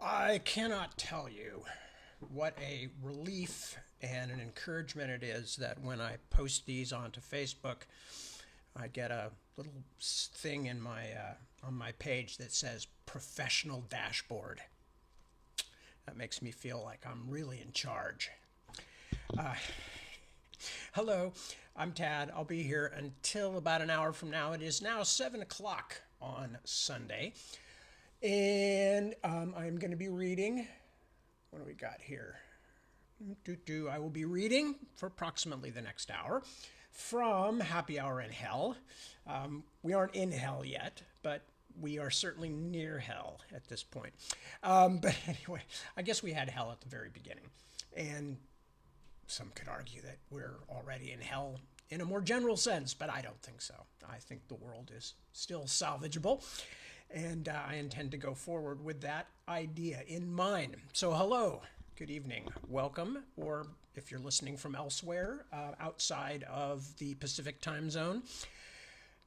I cannot tell you what a relief and an encouragement it is that when I post these onto Facebook, I get a little thing in my on my page that says professional dashboard. That makes me feel like I'm really in charge. Hello, I'm Tad. I'll be here until about an hour from now. It is now 7 o'clock on Sunday. And I'm going to be reading. What do we got here? I will be reading for approximately the next hour from Happy Hour in Hell. We aren't in hell yet, but we are certainly near hell at this point. But anyway, I guess we had hell at the very beginning. And some could argue that we're already in hell in a more general sense, but I don't think so. I think the world is still salvageable, and I intend to go forward with that idea in mind. So, hello, good evening, welcome, or if you're listening from elsewhere outside of the Pacific time zone,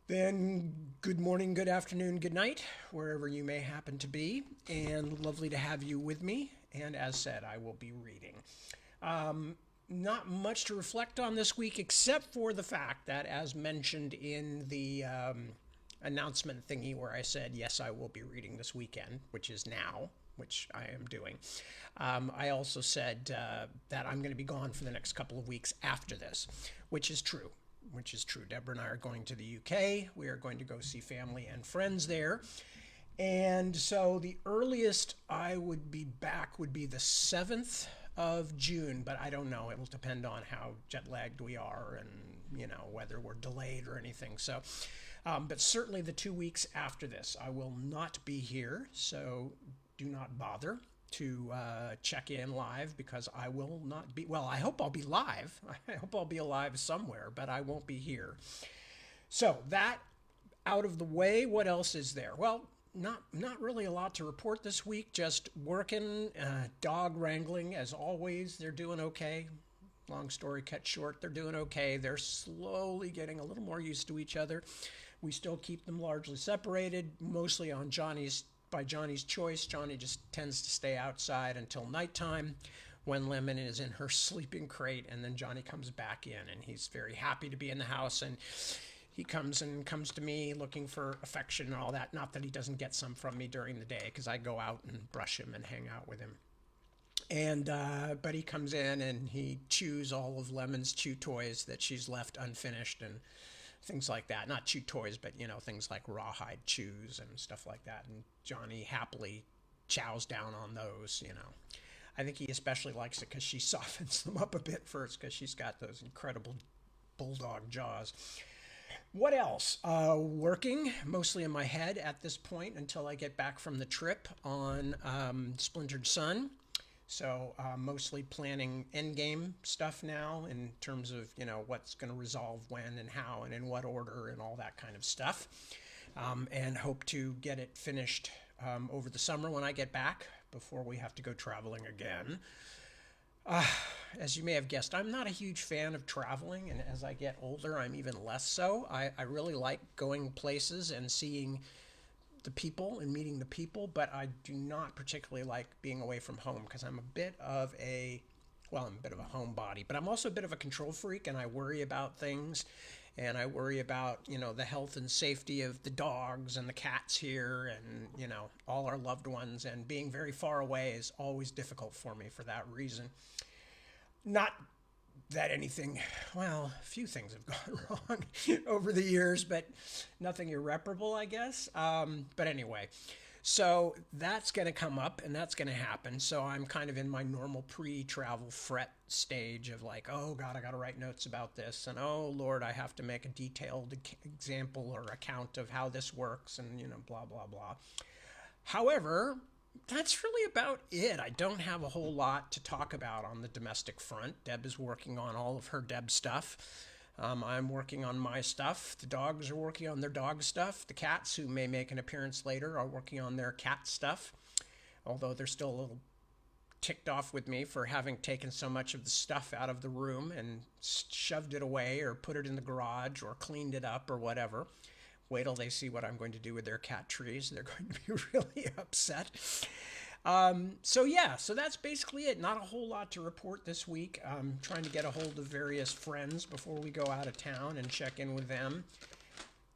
then good morning, good afternoon, good night, wherever you may happen to be, and lovely to have you with me. And as said, I will be reading. Not much to reflect on this week, except for the fact that, as mentioned in the announcement thingy where I said, yes, I will be reading this weekend, which is now, which I am doing. I also said that I'm going to be gone for the next couple of weeks after this, which is true. Deborah and I are going to the UK. We are going to go see family and friends there. And so the earliest I would be back would be the 7th of June, but I don't know. It will depend on how jet lagged we are and, whether we're delayed or anything. So, but certainly the 2 weeks after this, I will not be here. So do not bother to check in live because I will not be. Well, I hope I'll be live. I hope I'll be alive somewhere, but I won't be here. So that out of the way, what else is there? Well, not really a lot to report this week. Just working, dog wrangling as always. They're doing okay. Long story cut short, they're doing okay. They're slowly getting a little more used to each other. We still keep them largely separated, mostly on by Johnny's choice. Johnny just tends to stay outside until nighttime when Lemon is in her sleeping crate, and then Johnny comes back in, and he's very happy to be in the house, and he comes to me looking for affection and all that. Not that he doesn't get some from me during the day, because I go out and brush him and hang out with him. And but he comes in and he chews all of Lemon's chew toys that she's left unfinished and things like that. Not chew toys, but things like rawhide chews and stuff like that. And Johnny happily chows down on those. I think he especially likes it because she softens them up a bit first because she's got those incredible bulldog jaws. What else? Working mostly in my head at this point until I get back from the trip on Splintered Sun. So mostly planning endgame stuff now in terms of what's going to resolve when and how and in what order and all that kind of stuff. And hope to get it finished over the summer when I get back before we have to go traveling again. As you may have guessed, I'm not a huge fan of traveling, and as I get older, I'm even less so. I really like going places and seeing the people and meeting the people, but I do not particularly like being away from home because I'm a bit of a homebody, but I'm also a bit of a control freak, and I worry about things, and I worry about the health and safety of the dogs and the cats here, and all our loved ones, and being very far away is always difficult for me for that reason. Not that a few things have gone wrong over the years, but nothing irreparable, I guess. But anyway, so that's going to come up and that's going to happen. So I'm kind of in my normal pre-travel fret stage of like, oh God, I got to write notes about this. And oh Lord, I have to make a detailed example or account of how this works and, blah, blah, blah. However, that's really about it. I don't have a whole lot to talk about on the domestic front. Deb is working on all of her Deb stuff. I'm working on my stuff. The dogs are working on their dog stuff. The cats, who may make an appearance later, are working on their cat stuff. Although they're still a little ticked off with me for having taken so much of the stuff out of the room and shoved it away or put it in the garage or cleaned it up or whatever. Wait till they see what I'm going to do with their cat trees. They're going to be really upset. So yeah, so that's basically it. Not a whole lot to report this week. Trying to get a hold of various friends before we go out of town and check in with them.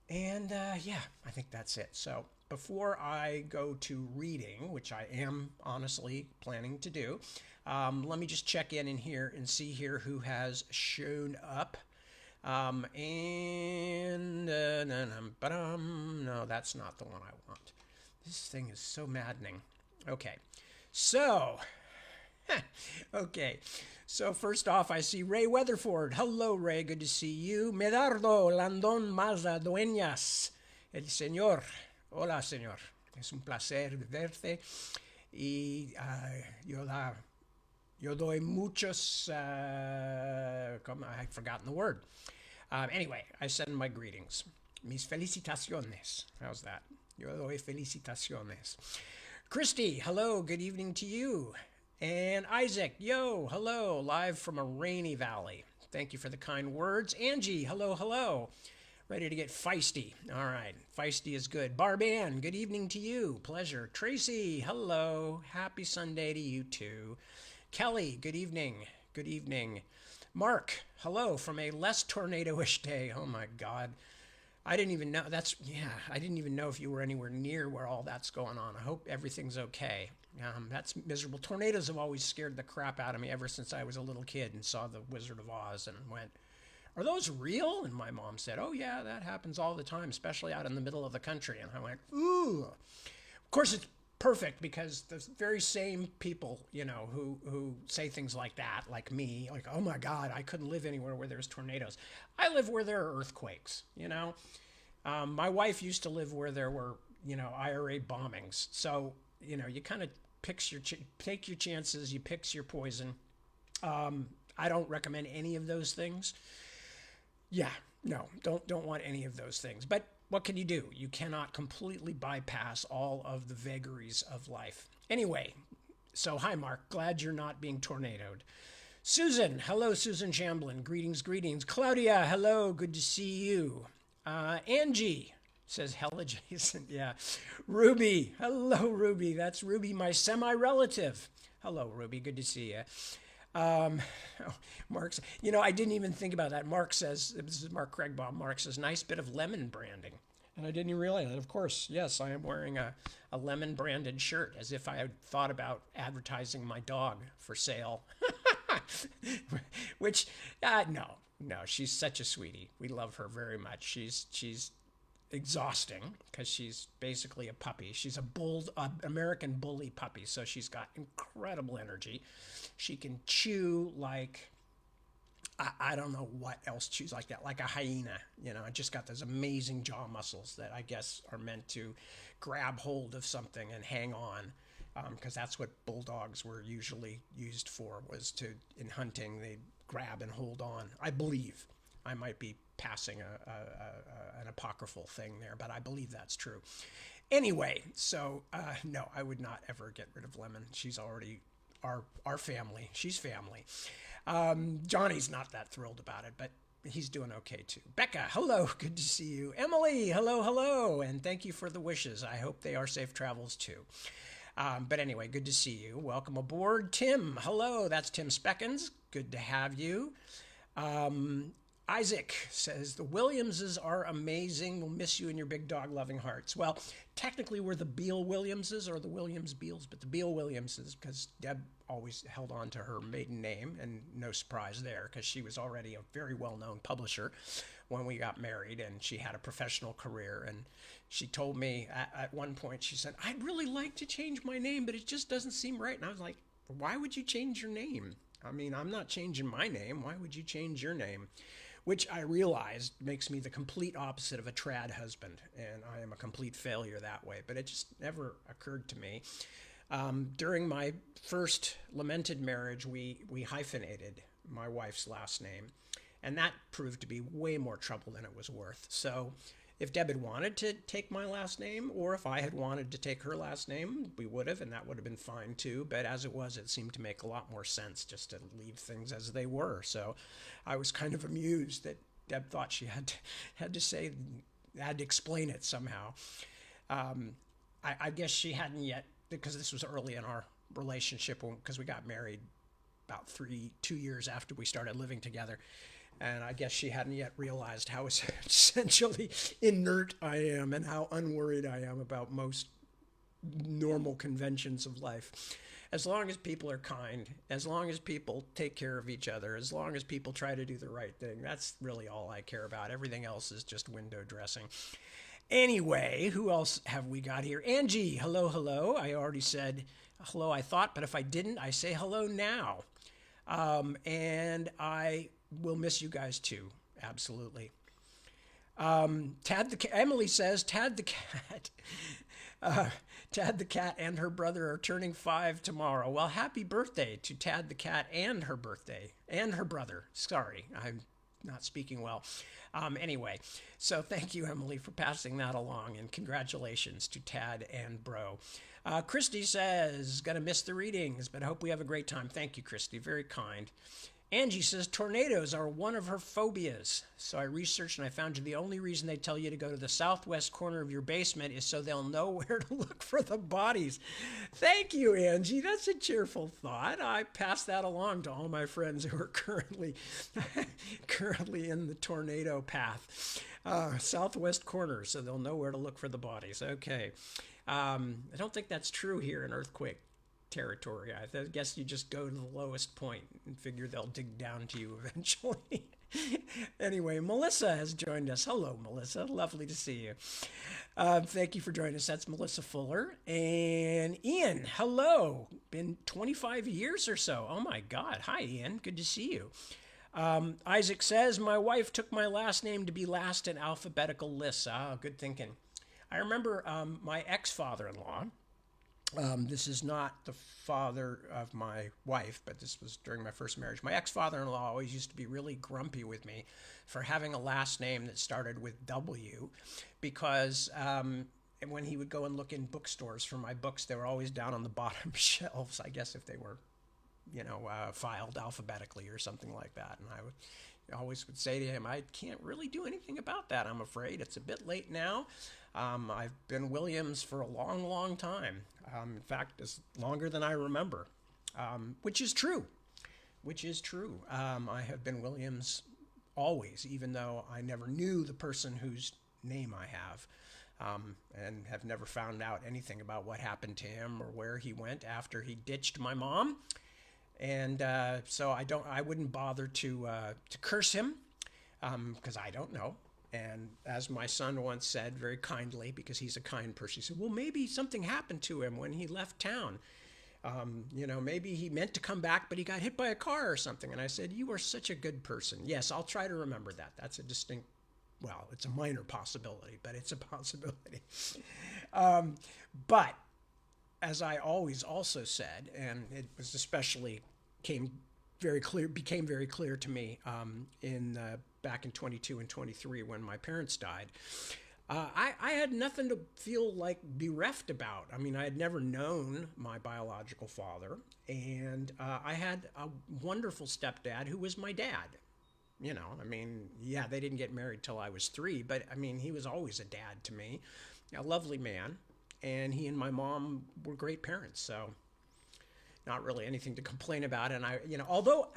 And yeah, I think that's it. So before I go to reading, which I am honestly planning to do, let me just check in here and see here who has shown up. And no, that's not the one I want. This thing is so maddening. Okay, so okay. So first off, I see Ray Weatherford. Hello, Ray. Good to see you. Medardo Landon Maza Dueñas. El señor. Hola, señor. Es un placer verte. Y yo doy muchos. I've forgotten the word. Anyway, I send my greetings. Mis felicitaciones. How's that? Yo doy felicitaciones. Christy, hello. Good evening to you. And Isaac, yo, hello, live from a rainy valley. Thank you for the kind words. Angie, hello, hello. Ready to get feisty. All right, feisty is good. Barban, good evening to you. Pleasure. Tracy, hello. Happy Sunday to you too. Kelly, good evening. Good evening. Mark, hello from a less tornado-ish day. Oh my God. I didn't even know. I didn't even know if you were anywhere near where all that's going on. I hope everything's okay. That's miserable. Tornadoes have always scared the crap out of me ever since I was a little kid and saw The Wizard of Oz and went, are those real? And my mom said, oh yeah, that happens all the time, especially out in the middle of the country. And I went, ooh. Of course, it's perfect because the very same people, who say things like that, like me, like, oh my God, I couldn't live anywhere where there's tornadoes. I live where there are earthquakes, My wife used to live where there were, IRA bombings. So, you kind of take your chances, you pick your poison. I don't recommend any of those things. Yeah, no, don't want any of those things. But what can you do? You cannot completely bypass all of the vagaries of life. Anyway, so hi, Mark. Glad you're not being tornadoed. Susan, hello, Susan Shamblin. Greetings, greetings. Claudia, hello. Good to see you. Angie says, hello, Jason. Yeah. Ruby, hello, Ruby. That's Ruby, my semi-relative. Hello, Ruby. Good to see you. Mark, I didn't even think about that. Mark says, this is Mark Craigbaum. Mark says, nice bit of lemon branding. And I didn't even realize that. Of course, yes, I am wearing a lemon branded shirt as if I had thought about advertising my dog for sale. Which, no, she's such a sweetie. We love her very much. She's exhausting because she's basically a puppy. She's a American bully puppy, so she's got incredible energy. She can chew like, I don't know what else chews like that, like a hyena. Just got those amazing jaw muscles that I guess are meant to grab hold of something and hang on, because that's what bulldogs were usually used for, was in hunting, they'd grab and hold on. I believe. I might be passing an apocryphal thing there, but I believe that's true. Anyway, so no, I would not ever get rid of Lemon. She's already our family. She's family. Johnny's not that thrilled about it, but he's doing okay too. Becca, hello, good to see you. Emily, hello, and thank you for the wishes. I hope they are safe travels too. But anyway, good to see you. Welcome aboard. Tim, hello, that's Tim Speckens. Good to have you. Isaac says, the Williamses are amazing. We'll miss you and your big dog loving hearts. Well, technically we're the Beale Williamses or the Williams Beals, but the Beale Williamses, because Deb always held on to her maiden name, and no surprise there because she was already a very well-known publisher when we got married, and she had a professional career. And she told me at one point, she said, I'd really like to change my name, but it just doesn't seem right. And I was like, why would you change your name? I mean, I'm not changing my name. Why would you change your name? Which I realized makes me the complete opposite of a trad husband, and I am a complete failure that way. But it just never occurred to me. During my first lamented marriage, we hyphenated my wife's last name, and that proved to be way more trouble than it was worth. So if Deb had wanted to take my last name, or if I had wanted to take her last name, we would have, and that would have been fine too. But as it was, it seemed to make a lot more sense just to leave things as they were. So I was kind of amused that Deb thought she had to explain it somehow. I guess she hadn't yet because this was early in our relationship, because we got married about 2 years after we started living together. And I guess she hadn't yet realized how essentially inert I am and how unworried I am about most normal conventions of life. As long as people are kind, as long as people take care of each other, as long as people try to do the right thing, that's really all I care about. Everything else is just window dressing. Anyway, who else have we got here? Angie, hello, hello. I already said hello, I thought, but if I didn't, I say hello now. And I will miss you guys too. Absolutely. Emily says, Tad the cat. Tad the cat and her brother are turning 5 tomorrow. Well, happy birthday to Tad the cat and her brother. Sorry, I'm not speaking well. Anyway, so thank you, Emily, for passing that along, and congratulations to Tad and Bro. Christy says, gonna miss the readings, but I hope we have a great time. Thank you, Christy. Very kind. Angie says, tornadoes are one of her phobias. So I researched and I found you the only reason they tell you to go to the southwest corner of your basement is so they'll know where to look for the bodies. Thank you, Angie. That's a cheerful thought. I pass that along to all my friends who are currently in the tornado path. Southwest corner, so they'll know where to look for the bodies. Okay. I don't think that's true here in earthquake territory. I guess you just go to the lowest point and figure they'll dig down to you eventually. Anyway, Melissa has joined us. Hello, Melissa. Lovely to see you. Thank you for joining us. That's Melissa Fuller. And Ian, hello. Been 25 years or so. Oh my God. Hi, Ian. Good to see you. Isaac says, my wife took my last name to be last in alphabetical lists. Ah, good thinking. I remember my ex-father-in-law. This is not the father of my wife, but this was during my first marriage. My ex-father-in-law always used to be really grumpy with me for having a last name that started with W, because when he would go and look in bookstores for my books, they were always down on the bottom shelves, I guess if they were, filed alphabetically or something like that. And I always would say to him, I can't really do anything about that, I'm afraid. It's a bit late now. I've been Williams for a long, long time. In fact, it's longer than I remember, which is true. I have been Williams always, even though I never knew the person whose name I have, and have never found out anything about what happened to him or where he went after he ditched my mom. And so I wouldn't bother to curse him, because I don't know. And as my son once said very kindly, because he's a kind person, he said, well, maybe something happened to him when he left town. Maybe he meant to come back, but he got hit by a car or something. And I said, you are such a good person. Yes, I'll try to remember that. That's a distinct, well, it's a minor possibility, but it's a possibility. But as I always also said, and it was especially became very clear to me back in 22 and 23 when my parents died. I had nothing to feel like bereft about. I mean, I had never known my biological father, and I had a wonderful stepdad who was my dad. They didn't get married till I was 3, but I mean, he was always a dad to me, a lovely man, and he and my mom were great parents, so not really anything to complain about. And although,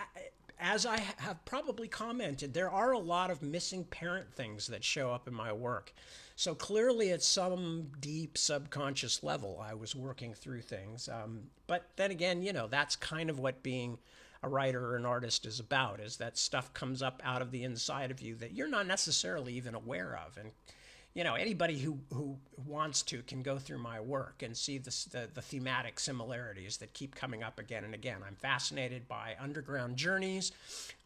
as I have probably commented, there are a lot of missing parent things that show up in my work. So clearly at some deep subconscious level, I was working through things. But then again, that's kind of what being a writer or an artist is about, is that stuff comes up out of the inside of you that you're not necessarily even aware of. And anybody who wants to can go through my work and see the thematic similarities that keep coming up again and again. I'm fascinated by underground journeys.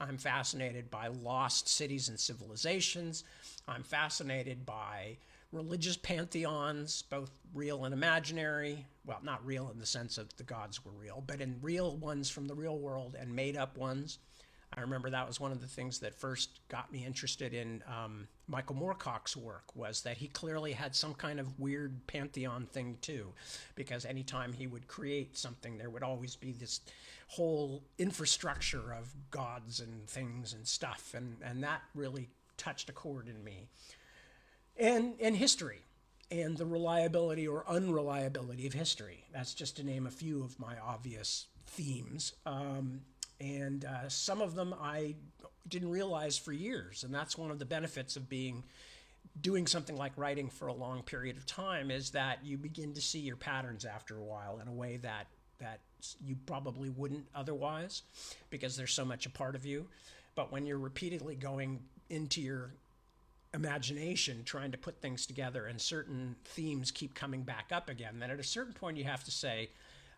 I'm fascinated by lost cities and civilizations. I'm fascinated by religious pantheons, both real and imaginary. Well, not real in the sense of the gods were real, but in real ones from the real world and made up ones. I remember that was one of the things that first got me interested in Michael Moorcock's work, was that he clearly had some kind of weird pantheon thing too, because anytime he would create something, there would always be this whole infrastructure of gods and things and stuff, and that really touched a chord in me. And history. and the reliability or unreliability of history. That's just to name a few of my obvious themes. And some of them I didn't realize for years, and that's one of the benefits of doing something like writing for a long period of time, is that you begin to see your patterns after a while in a way that you probably wouldn't otherwise, because there's so much a part of you. But when you're repeatedly going into your imagination trying to put things together and certain themes keep coming back up again, then at a certain point you have to say,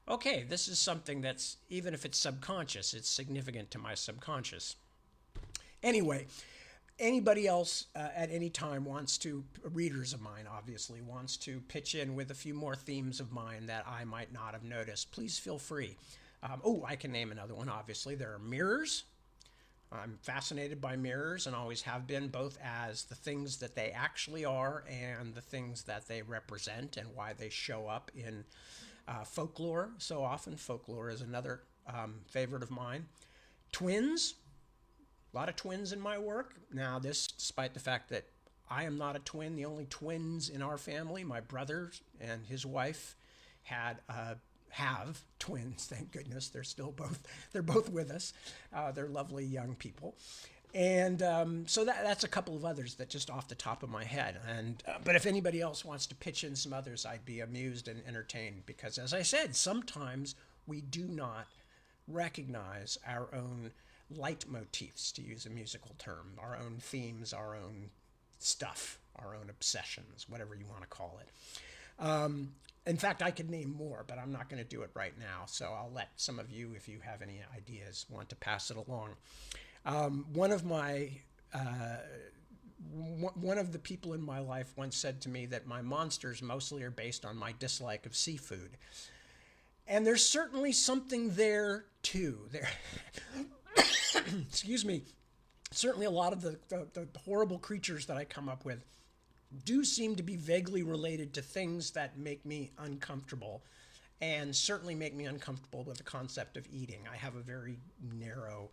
okay, this is something that's, even if it's subconscious, it's significant to my subconscious. Anyway, anybody else at any time readers of mine obviously, wants to pitch in with a few more themes of mine that I might not have noticed, please feel free. I can name another one, obviously. There are mirrors. I'm fascinated by mirrors and always have been, both as the things that they actually are and the things that they represent and why they show up in folklore so often. Folklore is another favorite of mine. Twins. A lot of twins in my work. Now, this, despite the fact that I am not a twin, the only twins in our family, my brother and his wife, have twins. Thank goodness. They're both with us. They're lovely young people. And so that's a couple of others that just off the top of my head. But if anybody else wants to pitch in some others, I'd be amused and entertained, because, as I said, sometimes we do not recognize our own leitmotifs, to use a musical term, our own themes, our own stuff, our own obsessions, whatever you want to call it. In fact, I could name more, but I'm not going to do it right now. So I'll let some of you, if you have any ideas, want to pass it along. One of the people in my life once said to me that my monsters mostly are based on my dislike of seafood. And there's certainly something there, too. Excuse me. Certainly a lot of the horrible creatures that I come up with do seem to be vaguely related to things that make me uncomfortable, and certainly make me uncomfortable with the concept of eating. I have a very narrow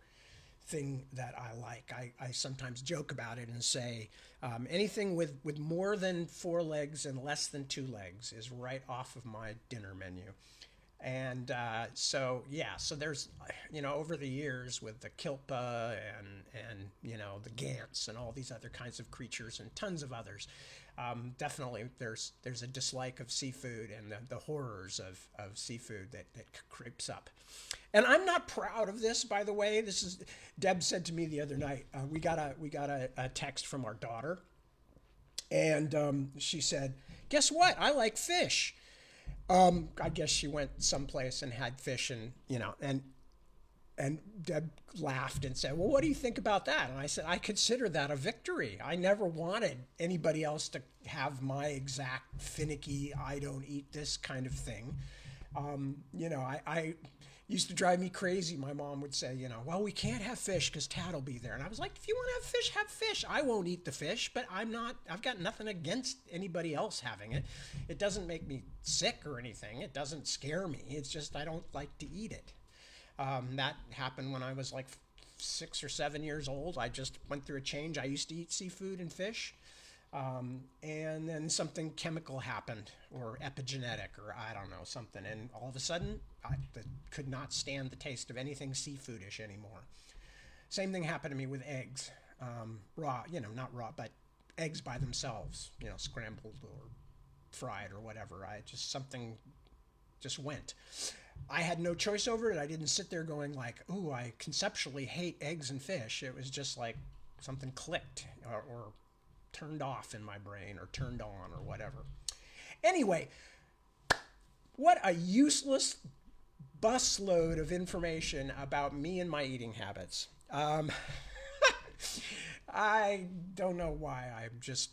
thing that I like. I sometimes joke about it and say anything with more than 4 legs and less than 2 legs is right off of my dinner menu. And so there's, over the years with the kilpa and the gants and all these other kinds of creatures and tons of others, definitely there's a dislike of seafood and the horrors of seafood that creeps up. And I'm not proud of this, by the way. Deb said to me the other night, we got a text from our daughter, and she said, "Guess what? I like fish." I guess she went someplace and had fish, and Deb laughed and said, "Well, what do you think about that?" And I said, "I consider that a victory. I never wanted anybody else to have my exact finicky, I don't eat this kind of thing." I used to drive me crazy. My mom would say, "Well, we can't have fish because Tad will be there." And I was like, if you want to have fish, have fish. I won't eat the fish, but I've got nothing against anybody else having it. It doesn't make me sick or anything. It doesn't scare me. It's just I don't like to eat it. That happened when I was like 6 or 7 years old. I just went through a change. I used to eat seafood and fish. And then something chemical happened, or epigenetic, or I don't know, something. And all of a sudden, I could not stand the taste of anything seafoodish anymore. Same thing happened to me with eggs. Raw, not raw, but eggs by themselves, scrambled or fried or whatever. Something just went. I had no choice over it. I didn't sit there going like, "Ooh, I conceptually hate eggs and fish." It was just like something clicked or turned off in my brain, or turned on, or whatever. Anyway, what a useless busload of information about me and my eating habits. I don't know why I just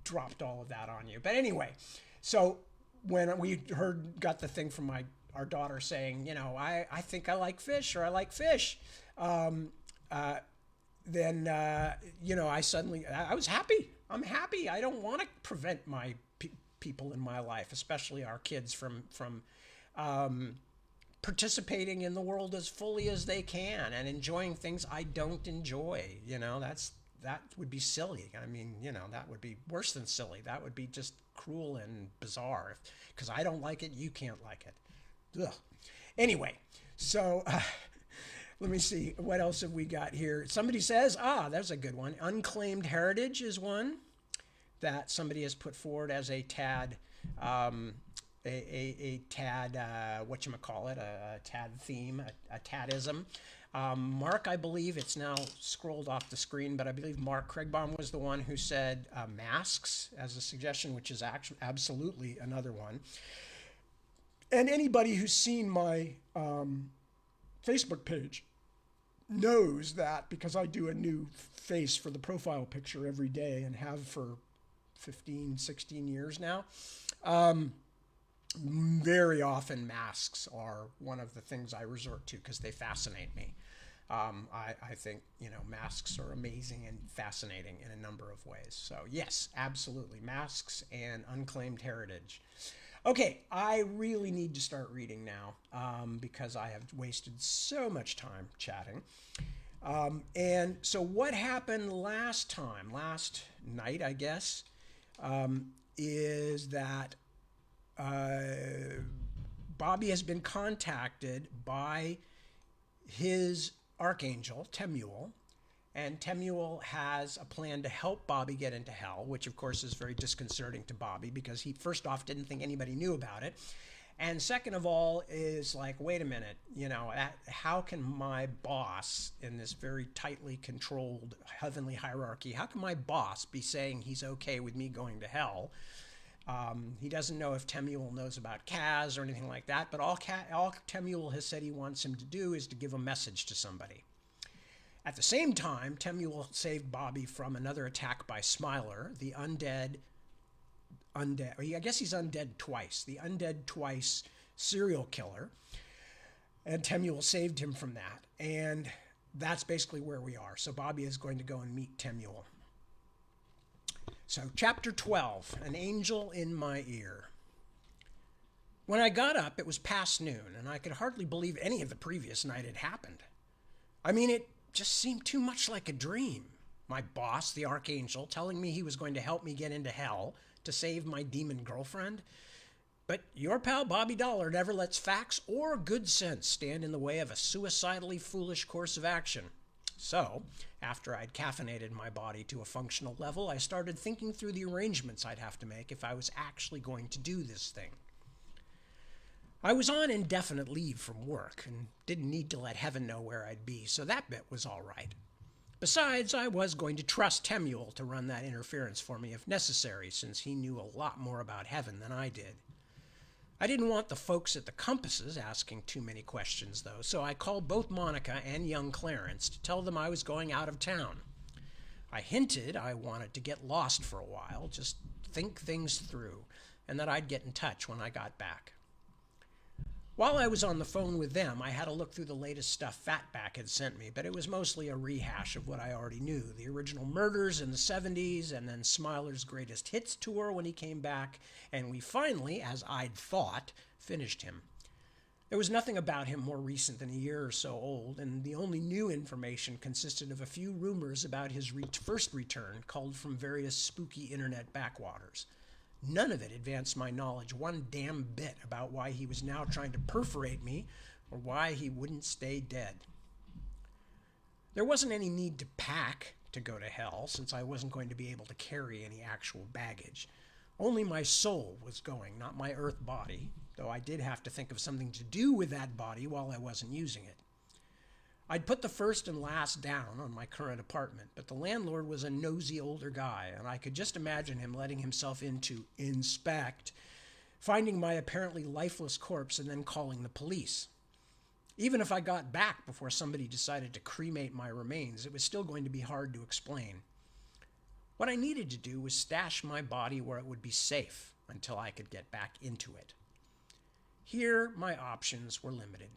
dropped all of that on you. But anyway, so when we got the thing from our daughter saying, I think I like fish, or I like fish, then I was happy. I'm happy. I don't want to prevent my people in my life, especially our kids, from participating in the world as fully as they can and enjoying things I don't enjoy. that would be silly. I mean, that would be worse than silly. That would be just cruel and bizarre. Because I don't like it, you can't like it. Ugh. Anyway, so let me see. What else have we got here? Somebody says, there's a good one. Unclaimed heritage is one that somebody has put forward as a tad, a tad, whatchamacallit, a tad theme, a tadism. Mark, I believe it's now scrolled off the screen, but I believe Mark Craigbaum was the one who said masks as a suggestion, which is actually absolutely another one. And anybody who's seen my Facebook page knows that, because I do a new face for the profile picture every day and have for 15, 16 years now. Very often masks are one of the things I resort to because they fascinate me. I think, masks are amazing and fascinating in a number of ways. So yes, absolutely. Masks and unclaimed heritage. Okay, I really need to start reading now because I have wasted so much time chatting. And so what happened last night, I guess, is that Bobby has been contacted by his archangel, Temuel, and Temuel has a plan to help Bobby get into hell, which of course is very disconcerting to Bobby because he first off didn't think anybody knew about it. And second of all is like, wait a minute, how can my boss in this very tightly controlled heavenly hierarchy, how can my boss be saying he's okay with me going to hell? He doesn't know if Temuel knows about Kaz or anything like that, but all Temuel has said he wants him to do is to give a message to somebody. At the same time, Temuel saved Bobby from another attack by Smiler, the undead, I guess he's undead twice, the undead twice serial killer, and Temuel saved him from that. And that's basically where we are. So Bobby is going to go and meet Temuel. So chapter 12, An Angel in My Ear. When I got up, it was past noon, and I could hardly believe any of the previous night had happened. I mean, it just seemed too much like a dream. My boss, the archangel, telling me he was going to help me get into hell to save my demon girlfriend. But your pal Bobby Dollar never lets facts or good sense stand in the way of a suicidally foolish course of action. So, after I'd caffeinated my body to a functional level, I started thinking through the arrangements I'd have to make if I was actually going to do this thing. I was on indefinite leave from work and didn't need to let heaven know where I'd be, so that bit was all right. Besides, I was going to trust Temuel to run that interference for me if necessary, since he knew a lot more about heaven than I did. I didn't want the folks at the compasses asking too many questions, though, so I called both Monica and young Clarence to tell them I was going out of town. I hinted I wanted to get lost for a while, just think things through, and that I'd get in touch when I got back. While I was on the phone with them, I had a look through the latest stuff Fatback had sent me, but it was mostly a rehash of what I already knew. The original murders in the 70s, and then Smiler's greatest hits tour when he came back, and we finally, as I'd thought, finished him. There was nothing about him more recent than a year or so old, and the only new information consisted of a few rumors about his first return, culled from various spooky internet backwaters. None of it advanced my knowledge one damn bit about why he was now trying to perforate me or why he wouldn't stay dead. There wasn't any need to pack to go to hell, since I wasn't going to be able to carry any actual baggage. Only my soul was going, not my earth body, though I did have to think of something to do with that body while I wasn't using it. I'd put the first and last down on my current apartment, but the landlord was a nosy older guy, and I could just imagine him letting himself in to inspect, finding my apparently lifeless corpse and then calling the police. Even if I got back before somebody decided to cremate my remains, it was still going to be hard to explain. What I needed to do was stash my body where it would be safe until I could get back into it. Here, my options were limited.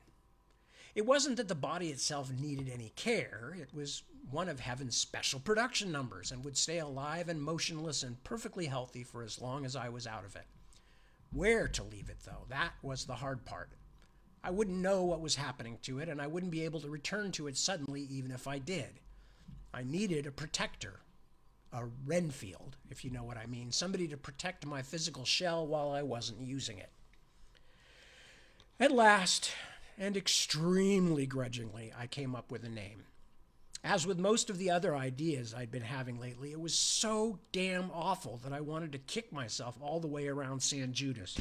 It wasn't that the body itself needed any care. It was one of heaven's special production numbers and would stay alive and motionless and perfectly healthy for as long as I was out of it. Where to leave it, though, that was the hard part. I wouldn't know what was happening to it, and I wouldn't be able to return to it suddenly even if I did. I needed a protector, a Renfield, if you know what I mean, somebody to protect my physical shell while I wasn't using it. At last, and extremely grudgingly, I came up with a name. As with most of the other ideas I'd been having lately, it was so damn awful that I wanted to kick myself all the way around San Judas.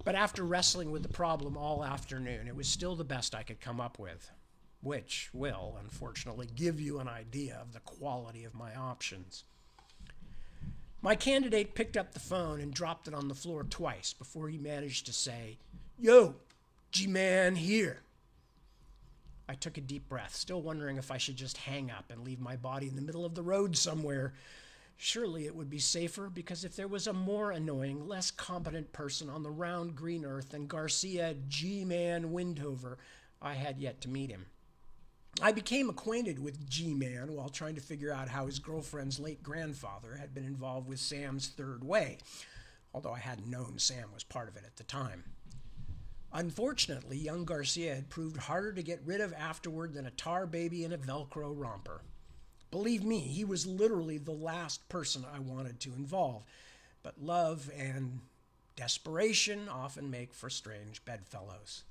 But after wrestling with the problem all afternoon, it was still the best I could come up with, which will, unfortunately, give you an idea of the quality of my options. My candidate picked up the phone and dropped it on the floor twice before he managed to say, "Yo, G-Man here." I took a deep breath, still wondering if I should just hang up and leave my body in the middle of the road somewhere. Surely it would be safer, because if there was a more annoying, less competent person on the round green earth than Garcia G-Man Windhover, I had yet to meet him. I became acquainted with G-Man while trying to figure out how his girlfriend's late grandfather had been involved with Sam's third way, although I hadn't known Sam was part of it at the time. Unfortunately, young Garcia had proved harder to get rid of afterward than a tar baby in a Velcro romper. Believe me, he was literally the last person I wanted to involve, but love and desperation often make for strange bedfellows.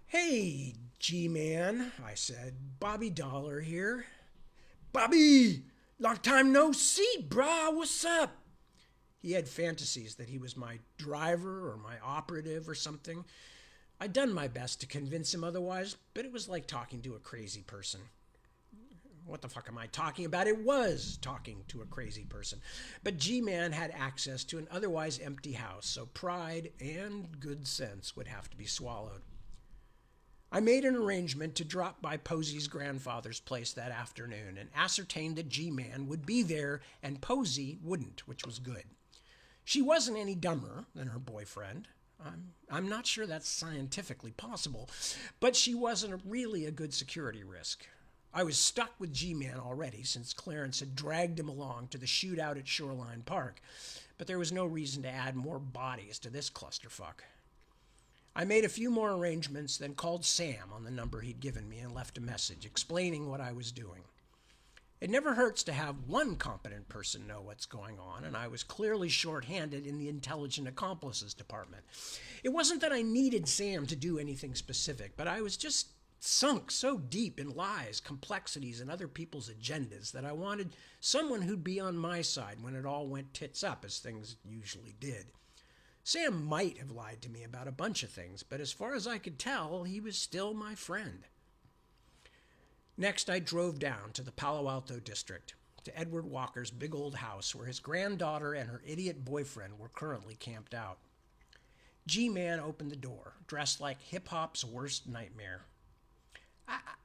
"Hey, G-Man," I said. "Bobby Dollar here." "Bobby! Long time no see, brah. What's up?" He had fantasies that he was my driver or my operative or something. I'd done my best to convince him otherwise, but it was like talking to a crazy person. What the fuck am I talking about? It was talking to a crazy person. But G-Man had access to an otherwise empty house, so pride and good sense would have to be swallowed. I made an arrangement to drop by Posey's grandfather's place that afternoon and ascertained that G-Man would be there and Posey wouldn't, which was good. She wasn't any dumber than her boyfriend. I'm not sure that's scientifically possible, but she wasn't really a good security risk. I was stuck with G-Man already since Clarence had dragged him along to the shootout at Shoreline Park, but there was no reason to add more bodies to this clusterfuck. I made a few more arrangements, then called Sam on the number he'd given me and left a message explaining what I was doing. It never hurts to have one competent person know what's going on, and I was clearly short-handed in the intelligent accomplices department. It wasn't that I needed Sam to do anything specific, but I was just sunk so deep in lies, complexities, and other people's agendas that I wanted someone who'd be on my side when it all went tits up, as things usually did. Sam might have lied to me about a bunch of things, but as far as I could tell, he was still my friend. Next, I drove down to the Palo Alto district, to Edward Walker's big old house where his granddaughter and her idiot boyfriend were currently camped out. G-Man opened the door, dressed like hip-hop's worst nightmare.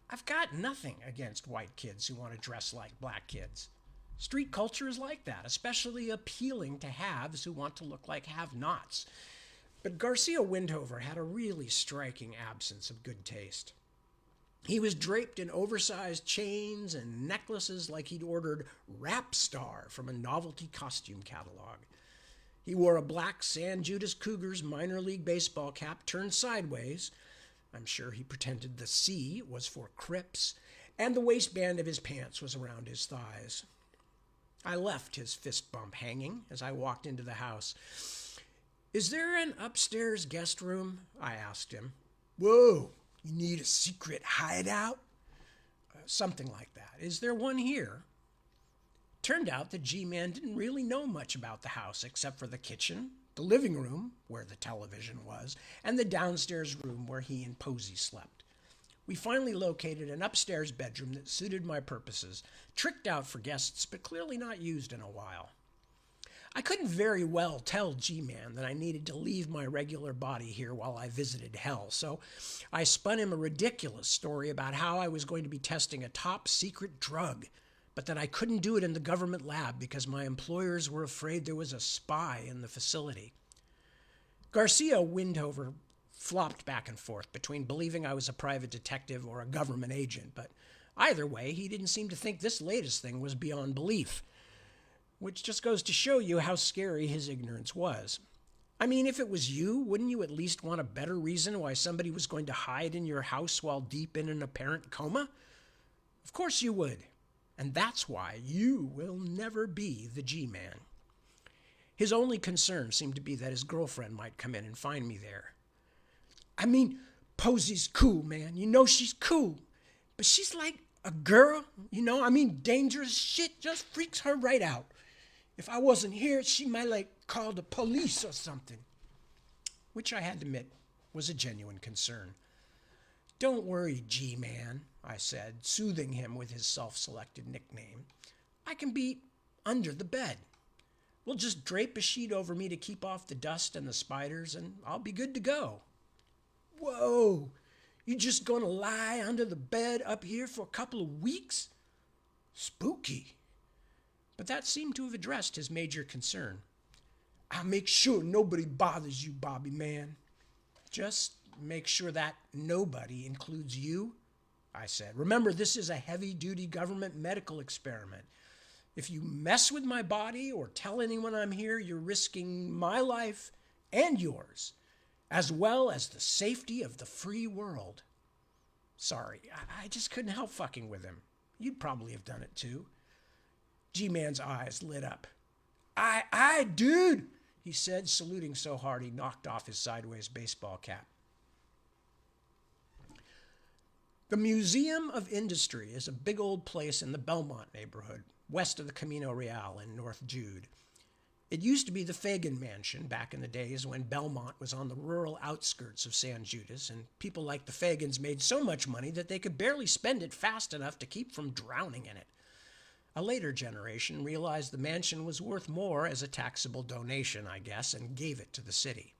I've got nothing against white kids who want to dress like black kids. Street culture is like that, especially appealing to haves who want to look like have-nots. But Garcia Windhover had a really striking absence of good taste. He was draped in oversized chains and necklaces like he'd ordered Rap Star from a novelty costume catalog. He wore a black San Judas Cougars minor league baseball cap turned sideways. I'm sure he pretended the C was for Crips, and the waistband of his pants was around his thighs. I left his fist bump hanging as I walked into the house. "Is there an upstairs guest room?" I asked him. "Whoa, you need a secret hideout?" Something like that. "Is there one here?" Turned out that G-Man didn't really know much about the house except for the kitchen, the living room, where the television was, and the downstairs room where he and Posey slept. We finally located an upstairs bedroom that suited my purposes, tricked out for guests but clearly not used in a while. I couldn't very well tell G-Man that I needed to leave my regular body here while I visited hell, so I spun him a ridiculous story about how I was going to be testing a top-secret drug, but that I couldn't do it in the government lab because my employers were afraid there was a spy in the facility. Garcia Windhover flopped back and forth between believing I was a private detective or a government agent, but either way, he didn't seem to think this latest thing was beyond belief, which just goes to show you how scary his ignorance was. I mean, if it was you, wouldn't you at least want a better reason why somebody was going to hide in your house while deep in an apparent coma? Of course you would. And that's why you will never be the G-Man. His only concern seemed to be that his girlfriend might come in and find me there. I mean, Posey's cool, man. You know she's cool. But she's like a girl, dangerous shit just freaks her right out. If I wasn't here, she might call the police or something. Which I had to admit was a genuine concern. Don't worry, G-Man, I said, soothing him with his self-selected nickname. I can be under the bed. We'll just drape a sheet over me to keep off the dust and the spiders, and I'll be good to go. Whoa, you just gonna lie under the bed up here for a couple of weeks? Spooky. But that seemed to have addressed his major concern. I'll make sure nobody bothers you, Bobby, man. Just make sure that nobody includes you, I said. Remember, this is a heavy-duty government medical experiment. If you mess with my body or tell anyone I'm here, you're risking my life and yours, as well as the safety of the free world. Sorry, I just couldn't help fucking with him. You'd probably have done it too. G-Man's eyes lit up. Dude, he said, saluting so hard he knocked off his sideways baseball cap. The Museum of Industry is a big old place in the Belmont neighborhood, west of the Camino Real in North Jude. It used to be the Fagan Mansion back in the days when Belmont was on the rural outskirts of San Judas, and people like the Fagans made so much money that they could barely spend it fast enough to keep from drowning in it. A later generation realized the mansion was worth more as a taxable donation, I guess, and gave it to the city.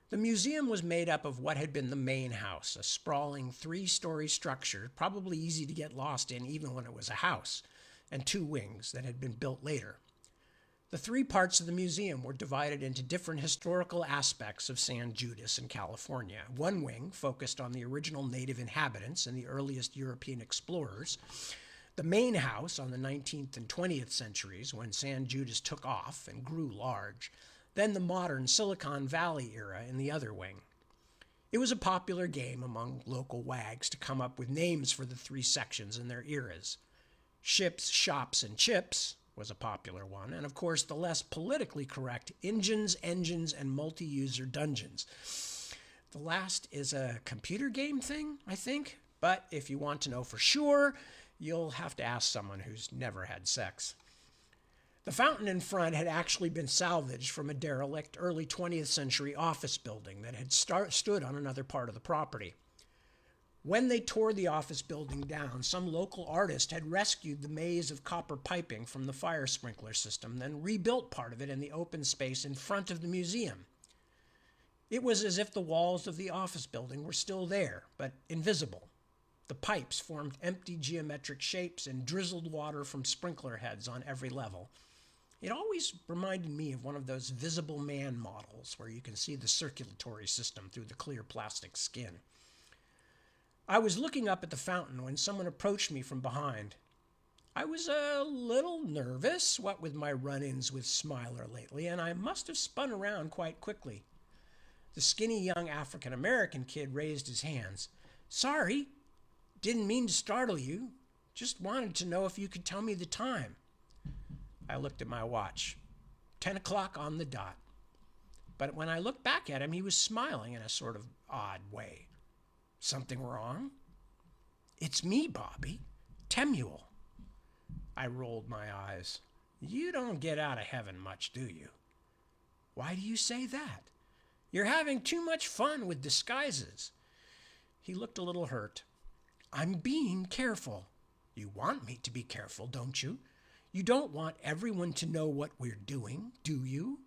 The museum was made up of what had been the main house, a sprawling 3-story structure, probably easy to get lost in even when it was a house, and 2 wings that had been built later. The 3 parts of the museum were divided into different historical aspects of San Judas in California. One wing focused on the original native inhabitants and the earliest European explorers. The main house on the 19th and 20th centuries when San Judas took off and grew large. Then the modern Silicon Valley era in the other wing. It was a popular game among local wags to come up with names for the 3 sections in their eras. Ships, Shops, and Chips was a popular one, and of course the less politically correct Injuns, Engines, and Multi-User Dungeons. The last is a computer game thing, I think, but if you want to know for sure, you'll have to ask someone who's never had sex. The fountain in front had actually been salvaged from a derelict early 20th century office building that had stood on another part of the property. When they tore the office building down, some local artist had rescued the maze of copper piping from the fire sprinkler system, then rebuilt part of it in the open space in front of the museum. It was as if the walls of the office building were still there, but invisible. The pipes formed empty geometric shapes and drizzled water from sprinkler heads on every level. It always reminded me of one of those Visible Man models where you can see the circulatory system through the clear plastic skin. I was looking up at the fountain when someone approached me from behind. I was a little nervous, what with my run-ins with Smiler lately, and I must have spun around quite quickly. The skinny young African-American kid raised his hands. Sorry, didn't mean to startle you. Just wanted to know if you could tell me the time. I looked at my watch. 10 o'clock on the dot. But when I looked back at him, he was smiling in a sort of odd way. Something wrong? It's me, Bobby. Temuel. I rolled my eyes. You don't get out of heaven much, do you? Why do you say that? You're having too much fun with disguises. He looked a little hurt. I'm being careful. You want me to be careful, don't you? You don't want everyone to know what we're doing, do you?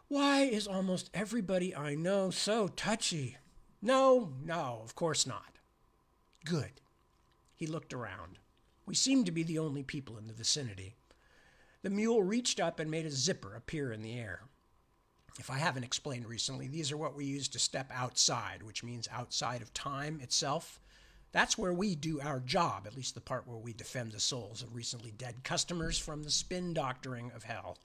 Why is almost everybody I know so touchy? No, of course not. Good. He looked around. We seemed to be the only people in the vicinity. The mule reached up and made a zipper appear in the air. If I haven't explained recently, these are what we use to step outside, which means outside of time itself. That's where we do our job, at least the part where we defend the souls of recently dead customers from the spin doctoring of hell.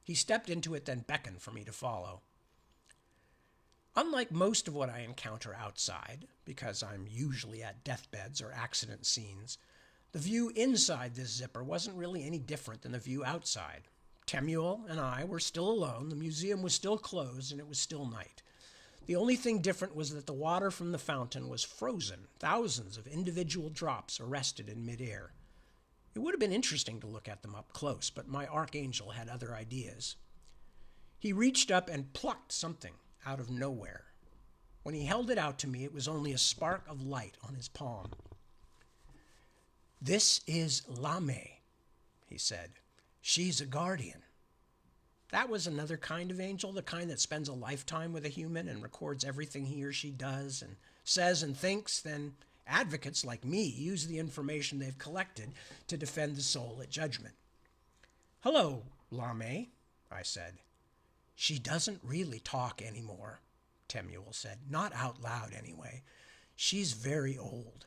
He stepped into it, then beckoned for me to follow. Unlike most of what I encounter outside, because I'm usually at deathbeds or accident scenes, The view inside this zipper wasn't really any different than the view outside. Temuel and I were still alone, the museum was still closed, and it was still night. The only thing different was that the water from the fountain was frozen, thousands of individual drops arrested in midair. It would have been interesting to look at them up close, but my archangel had other ideas. He reached up and plucked something out of nowhere. When he held it out to me, it was only a spark of light on his palm. "This is Lame," he said. "She's a guardian." That was another kind of angel, the kind that spends a lifetime with a human and records everything he or she does and says and thinks. Then advocates like me use the information they've collected to defend the soul at judgment. "Hello, Lame," I said. "She doesn't really talk anymore," Temuel said. "Not out loud, anyway. She's very old."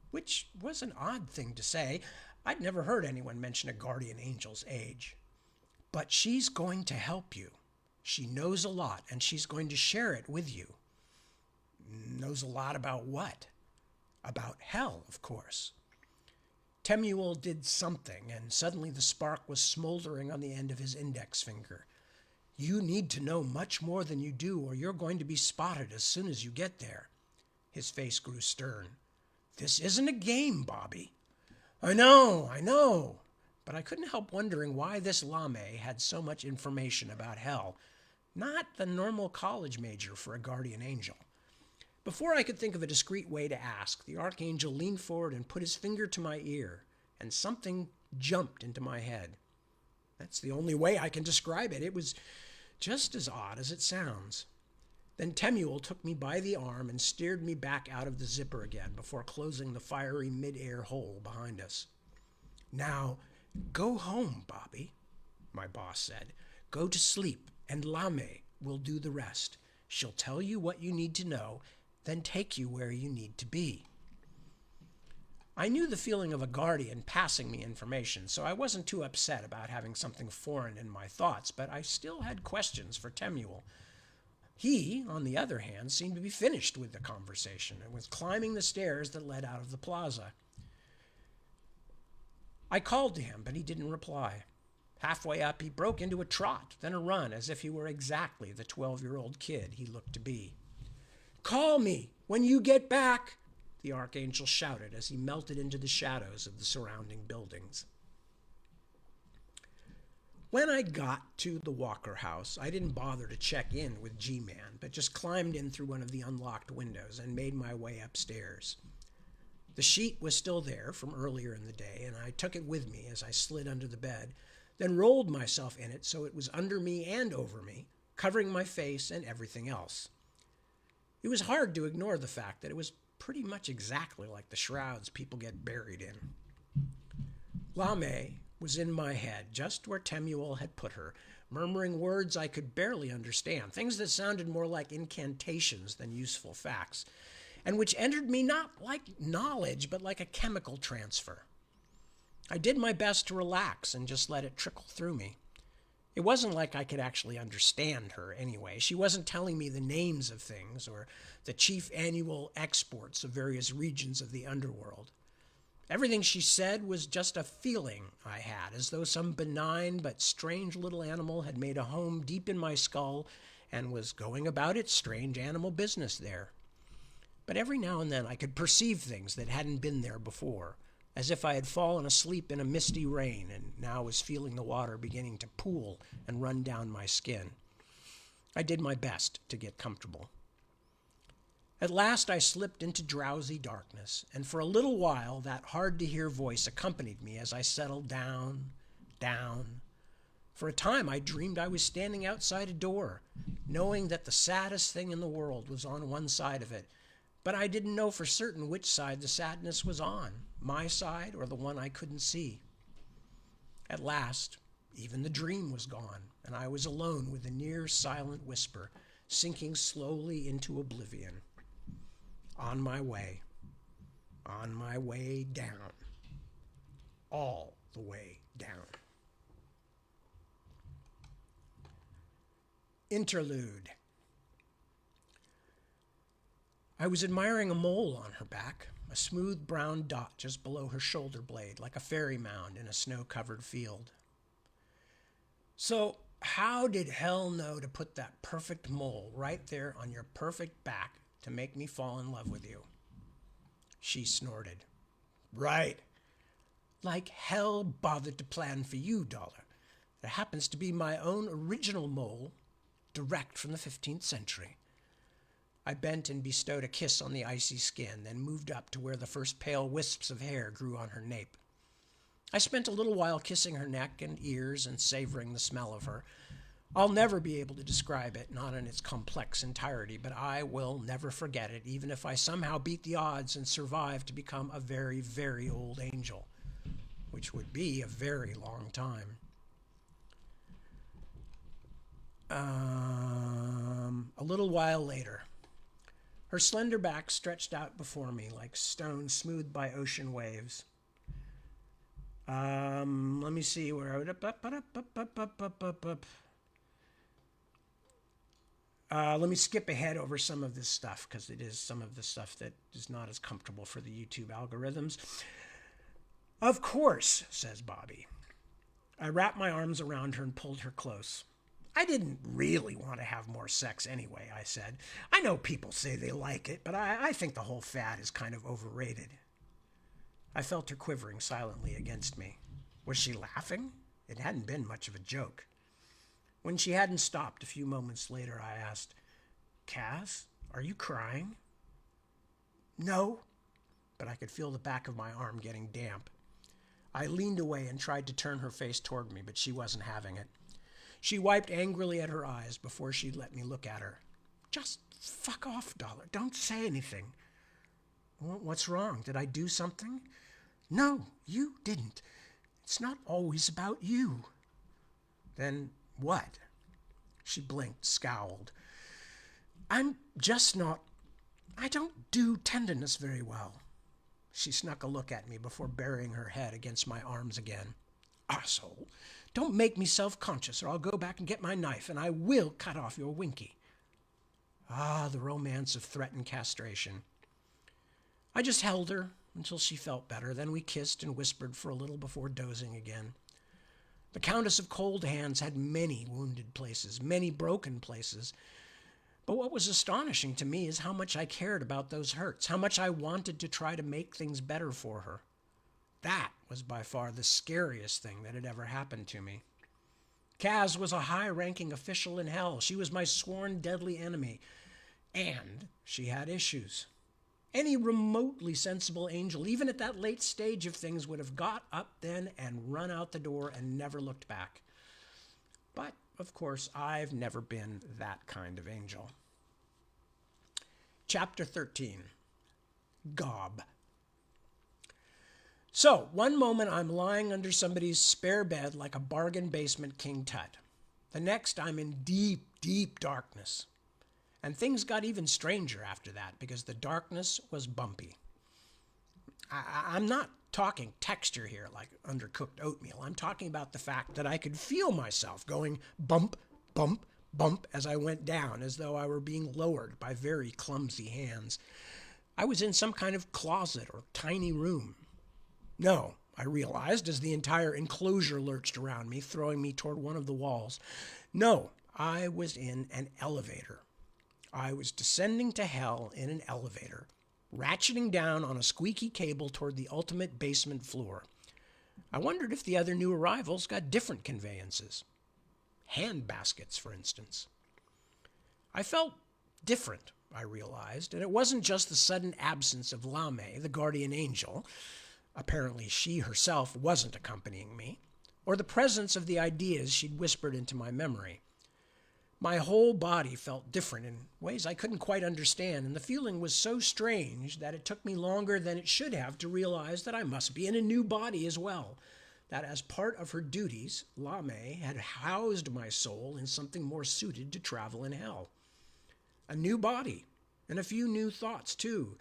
Which was an odd thing to say. I'd never heard anyone mention a guardian angel's age. "But she's going to help you. She knows a lot, and she's going to share it with you." "Knows a lot about what?" "About hell, of course." Temuel did something, and suddenly the spark was smoldering on the end of his index finger. "You need to know much more than you do, or you're going to be spotted as soon as you get there." His face grew stern. "This isn't a game, Bobby." I know. But I couldn't help wondering why this Lame had so much information about hell. Not the normal college major for a guardian angel. Before I could think of a discreet way to ask, the archangel leaned forward and put his finger to my ear, and something jumped into my head. That's the only way I can describe it. It was just as odd as it sounds. Then Temuel took me by the arm and steered me back out of the zipper again before closing the fiery mid-air hole behind us. "Now, go home, Bobby," my boss said. "Go to sleep, and Lame will do the rest. She'll tell you what you need to know, then take you where you need to be." I knew the feeling of a guardian passing me information, so I wasn't too upset about having something foreign in my thoughts, but I still had questions for Temuel. He, on the other hand, seemed to be finished with the conversation and was climbing the stairs that led out of the plaza. I called to him, but he didn't reply. Halfway up, he broke into a trot, then a run, as if he were exactly the 12-year-old kid he looked to be. "Call me when you get back," the archangel shouted as he melted into the shadows of the surrounding buildings. When I got to the Walker house, I didn't bother to check in with G-Man, but just climbed in through one of the unlocked windows and made my way upstairs. The sheet was still there from earlier in the day, and I took it with me as I slid under the bed, then rolled myself in it so it was under me and over me, covering my face and everything else. It was hard to ignore the fact that it was pretty much exactly like the shrouds people get buried in. Lame was in my head, just where Temuel had put her, murmuring words I could barely understand, things that sounded more like incantations than useful facts, and which entered me not like knowledge, but like a chemical transfer. I did my best to relax and just let it trickle through me. It wasn't like I could actually understand her anyway. She wasn't telling me the names of things or the chief annual exports of various regions of the underworld. Everything she said was just a feeling I had, as though some benign but strange little animal had made a home deep in my skull and was going about its strange animal business there. But every now and then I could perceive things that hadn't been there before, as if I had fallen asleep in a misty rain and now was feeling the water beginning to pool and run down my skin. I did my best to get comfortable. At last I slipped into drowsy darkness, and for a little while that hard-to-hear voice accompanied me as I settled down. For a time I dreamed I was standing outside a door, knowing that the saddest thing in the world was on one side of it, but I didn't know for certain which side the sadness was on, my side or the one I couldn't see. At last, even the dream was gone, and I was alone with the near silent whisper, sinking slowly into oblivion. On my way down, all the way down. Interlude. I was admiring a mole on her back. a smooth brown dot just below her shoulder blade, like a fairy mound in a snow-covered field. So, how did hell know to put that perfect mole right there on your perfect back to make me fall in love with you? She snorted. Right. Like hell bothered to plan for you, Dollar. There happens to be my own original mole, direct from the 15th century. I bent and bestowed a kiss on the icy skin, then moved up to where the first pale wisps of hair grew on her nape. I spent a little while kissing her neck and ears and savoring the smell of her. I'll never be able to describe it, not in its complex entirety, but I will never forget it, even if I somehow beat the odds and survive to become a very, very old angel, which would be a very long time. A little while later, her slender back stretched out before me like stone smoothed by ocean waves. Let me see where I would let me skip ahead over some of this stuff because it is some of the stuff that is not as comfortable for the YouTube algorithms. Of course, says Bobby. I wrapped my arms around her and pulled her close. I didn't really want to have more sex anyway, I said. I know people say they like it, but I think the whole fad is kind of overrated. I felt her quivering silently against me. Was she laughing? It hadn't been much of a joke. When she hadn't stopped a few moments later, I asked, Cass, are you crying? No, but I could feel the back of my arm getting damp. I leaned away and tried to turn her face toward me, but she wasn't having it. She wiped angrily at her eyes before she'd let me look at her. Just fuck off, Dollar. Don't say anything. What's wrong? Did I do something? No, you didn't. It's not always about you. Then what? She blinked, scowled. I'm just not... I don't do tenderness very well. She snuck a look at me before burying her head against my arms again. Arsehole, don't make me self-conscious or I'll go back and get my knife and I will cut off your winky. Ah, the romance of threatened castration. I just held her until she felt better. Then we kissed and whispered for a little before dozing again. The Countess of Cold Hands had many wounded places, many broken places. But what was astonishing to me is how much I cared about those hurts, how much I wanted to try to make things better for her. That was by far the scariest thing that had ever happened to me. Kaz was a high-ranking official in hell. She was my sworn deadly enemy. And she had issues. Any remotely sensible angel, even at that late stage of things, would have got up then and run out the door and never looked back. But, of course, I've never been that kind of angel. Chapter 13. Gob. So, one moment I'm lying under somebody's spare bed like a bargain basement King Tut. The next I'm in deep, deep darkness. And things got even stranger after that because the darkness was bumpy. I'm not talking texture here like undercooked oatmeal. I'm talking about the fact that I could feel myself going bump, bump, bump as I went down, as though I were being lowered by very clumsy hands. I was in some kind of closet or tiny room. No, I realized as the entire enclosure lurched around me, throwing me toward one of the walls. No, I was in an elevator. I was descending to hell in an elevator, ratcheting down on a squeaky cable toward the ultimate basement floor. I wondered if the other new arrivals got different conveyances. Hand baskets, for instance. I felt different, I realized, and it wasn't just the sudden absence of Lame, the guardian angel. Apparently she herself wasn't accompanying me, or the presence of the ideas she'd whispered into my memory. My whole body felt different in ways I couldn't quite understand, and the feeling was so strange that it took me longer than it should have to realize that I must be in a new body as well, that as part of her duties, Lame had housed my soul in something more suited to travel in hell. A new body, and a few new thoughts too,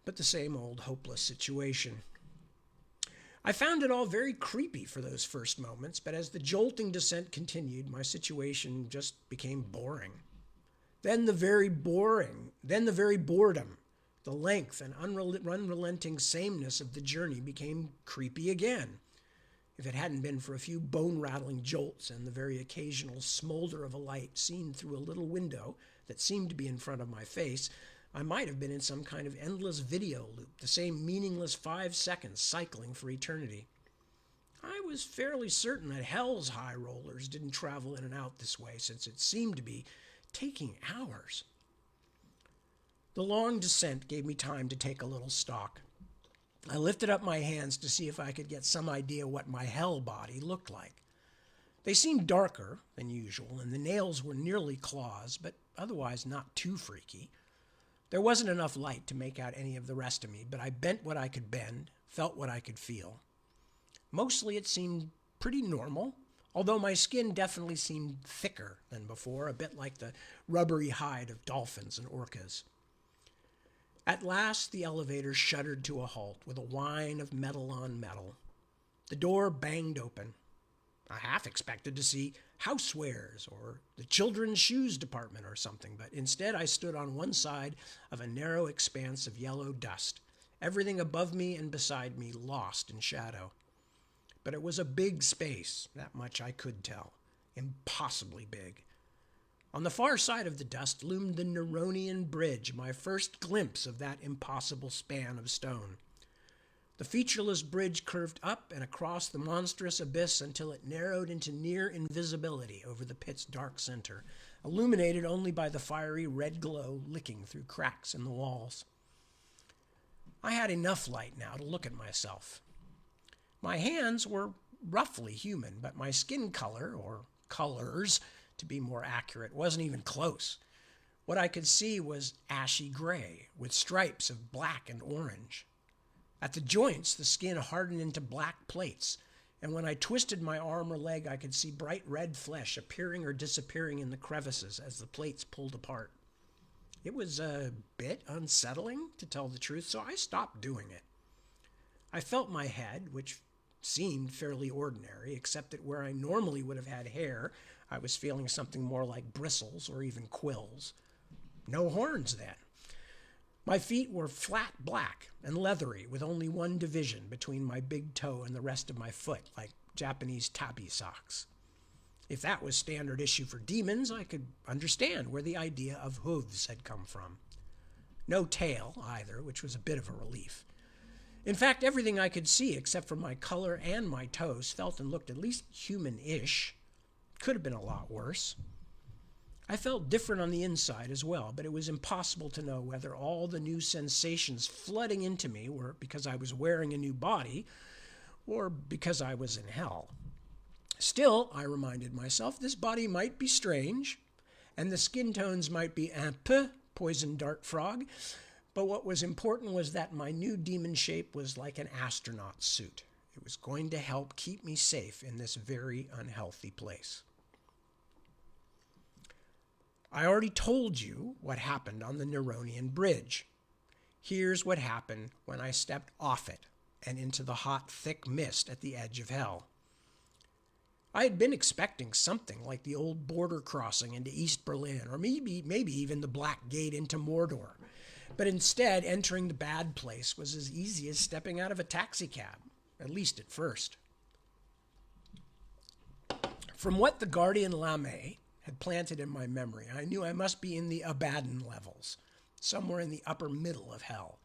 but the same old hopeless situation. I found it all very creepy for those first moments, but as the jolting descent continued, my situation just became boring. Then the very boredom, The length and unrelenting sameness of the journey became creepy again. If it hadn't been for a few bone-rattling jolts and the very occasional smolder of a light seen through a little window that seemed to be in front of my face, I might have been in some kind of endless video loop, the same meaningless 5 seconds cycling for eternity. I was fairly certain that hell's high rollers didn't travel in and out this way, since it seemed to be taking hours. The long descent gave me time to take a little stock. I lifted up my hands to see if I could get some idea what my hell body looked like. They seemed darker than usual, and the nails were nearly claws, but otherwise not too freaky. There wasn't enough light to make out any of the rest of me, but I bent what I could bend, felt what I could feel. Mostly it seemed pretty normal, although my skin definitely seemed thicker than before, a bit like the rubbery hide of dolphins and orcas. At last, the elevator shuddered to a halt with a whine of metal on metal. The door banged open. I half expected to see housewares or the children's shoes department or something, but instead I stood on one side of a narrow expanse of yellow dust, everything above me and beside me lost in shadow. But it was a big space, that much I could tell. Impossibly big. On the far side of the dust loomed the Neronian Bridge, my first glimpse of that impossible span of stone. The featureless bridge curved up and across the monstrous abyss until it narrowed into near invisibility over the pit's dark center, illuminated only by the fiery red glow licking through cracks in the walls. I had enough light now to look at myself. My hands were roughly human, but my skin color, or colors, to be more accurate, wasn't even close. What I could see was ashy gray, with stripes of black and orange. At the joints, the skin hardened into black plates, and when I twisted my arm or leg, I could see bright red flesh appearing or disappearing in the crevices as the plates pulled apart. It was a bit unsettling, to tell the truth, so I stopped doing it. I felt my head, which seemed fairly ordinary, except that where I normally would have had hair, I was feeling something more like bristles or even quills. No horns, then. My feet were flat black and leathery, with only one division between my big toe and the rest of my foot, like Japanese tabi socks. If that was standard issue for demons, I could understand where the idea of hooves had come from. No tail, either, which was a bit of a relief. In fact, everything I could see, except for my color and my toes, felt and looked at least human-ish. Could have been a lot worse. I felt different on the inside as well, but it was impossible to know whether all the new sensations flooding into me were because I was wearing a new body or because I was in hell. Still, I reminded myself, this body might be strange, and the skin tones might be un peu poison dart frog, but what was important was that my new demon shape was like an astronaut suit. It was going to help keep me safe in this very unhealthy place. I already told you what happened on the Neronian Bridge. Here's what happened when I stepped off it and into the hot, thick mist at the edge of hell. I had been expecting something like the old border crossing into East Berlin, or maybe even the Black Gate into Mordor. But instead, entering the bad place was as easy as stepping out of a taxicab, at least at first. From what the Guardian Lame had planted in my memory, I knew I must be in the Abaddon levels, somewhere in the upper middle of hell.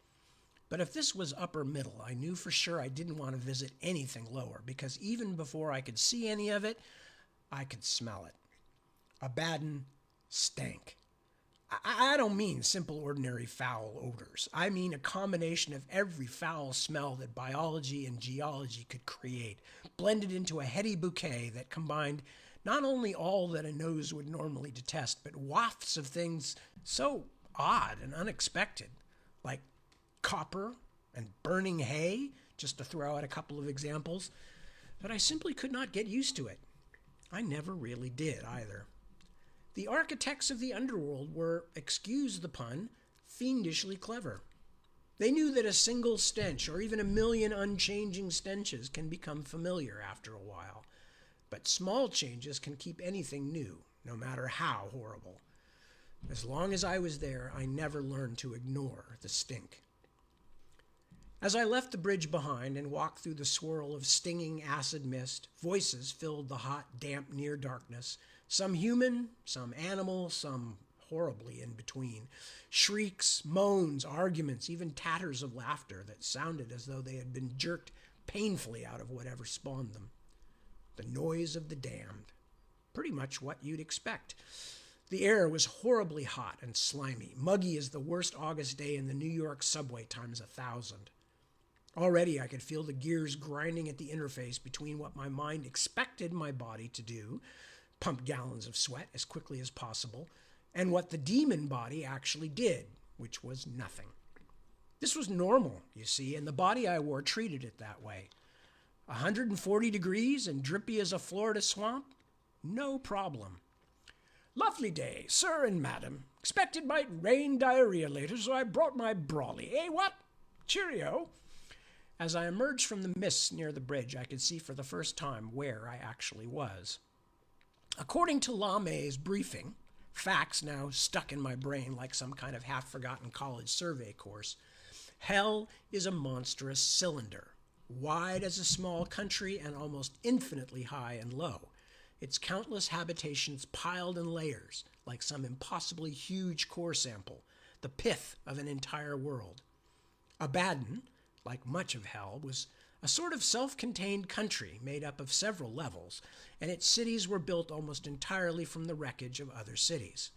But if this was upper middle, I knew for sure I didn't want to visit anything lower, because even before I could see any of it, I could smell it. Abaddon stank. I don't mean simple, ordinary foul odors. I mean a combination of every foul smell that biology and geology could create, blended into a heady bouquet that combined not only all that a nose would normally detest, but wafts of things so odd and unexpected, like copper and burning hay, just to throw out a couple of examples, that I simply could not get used to it. I never really did either. The architects of the underworld were, excuse the pun, fiendishly clever. They knew that a single stench, or even a million unchanging stenches, can become familiar after a while. But small changes can keep anything new, no matter how horrible. As long as I was there, I never learned to ignore the stink. As I left the bridge behind and walked through the swirl of stinging acid mist, voices filled the hot, damp, near darkness. Some human, some animal, some horribly in between. Shrieks, moans, arguments, even tatters of laughter that sounded as though they had been jerked painfully out of whatever spawned them. The noise of the damned. Pretty much what you'd expect. The air was horribly hot and slimy, muggy as the worst August day in the New York subway times 1,000. Already I could feel the gears grinding at the interface between what my mind expected my body to do, pump gallons of sweat as quickly as possible, and what the demon body actually did, which was nothing. This was normal, you see, and the body I wore treated it that way. 140 degrees and drippy as a Florida swamp? No problem. Lovely day, sir and madam. Expected might rain diarrhea later, so I brought my brawly. Eh, what? Cheerio. As I emerged from the mists near the bridge, I could see for the first time where I actually was. According to LaMay's briefing, facts now stuck in my brain like some kind of half-forgotten college survey course, hell is a monstrous cylinder, wide as a small country and almost infinitely high and low, its countless habitations piled in layers like some impossibly huge core sample, the pith of an entire world. Abaddon, like much of hell, was a sort of self-contained country made up of several levels, and its cities were built almost entirely from the wreckage of other cities.